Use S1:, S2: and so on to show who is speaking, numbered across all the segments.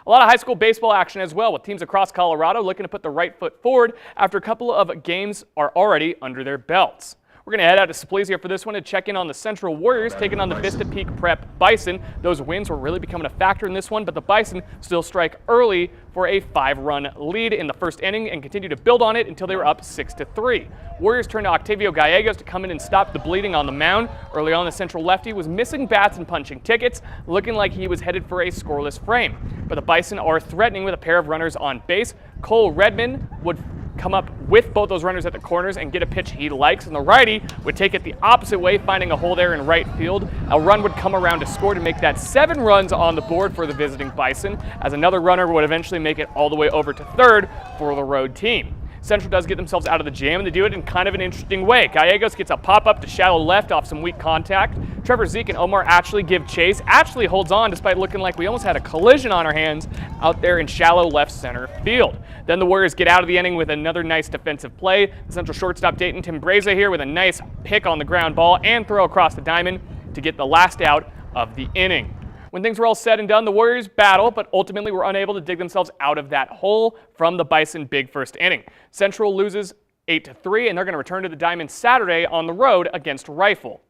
S1: A lot of high school baseball action as well, with teams across Colorado looking to put the right foot forward after a couple of games are already under their belts. We're going to head out to Splesia for this one to check in on the Central Warriors taking on the Vista PEAK Prep Bison. Those wins were really becoming a factor in this one, but the Bison still strike early for a 5-run lead in the first inning and continue to build on it until they were up 6-3. Warriors turned to Octavio Gallegos to come in and stop the bleeding on the mound. Early on, the Central lefty was missing bats and punching tickets, looking like he was headed for a scoreless frame. But the Bison are threatening with a pair of runners on base. Cole Redmond would come up with both those runners at the corners and get a pitch he likes, and the righty would take it the opposite way, finding a hole there in right field. A run would come around to score to make that 7 runs on the board for the visiting Bison, as another runner would eventually make it all the way over to third for the road team. Central does get themselves out of the jam, and they do it in kind of an interesting way. Gallegos gets a pop-up to shallow left off some weak contact. Trevor Zeke and Omar actually give chase. Actually holds on despite looking like we almost had a collision on our hands out there in shallow left center field. Then the Warriors get out of the inning with another nice defensive play. The Central shortstop Dayton Tim Breza here with a nice pick on the ground ball and throw across the diamond to get the last out of the inning. When things were all said and done, the Warriors battle, but ultimately were unable to dig themselves out of that hole from the Bison big first inning. Central loses 8-3, and they're going to return to the diamond Saturday on the road against Rifle.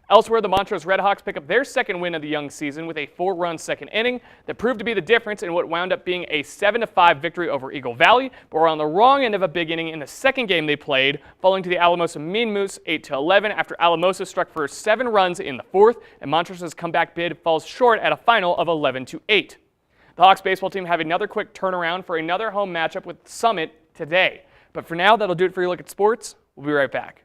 S1: Elsewhere, the Montrose Redhawks pick up their second win of the young season with a 4-run second inning that proved to be the difference in what wound up being a 7-5 victory over Eagle Valley, but were on the wrong end of a big inning in the second game they played, falling to the Alamosa Mean Moose 8-11 after Alamosa struck for 7 runs in the fourth, and Montrose's comeback bid falls short at a final of 11-8. The Hawks baseball team have another quick turnaround for another home matchup with Summit today. But for now, that'll do it for your look at sports. We'll be right back.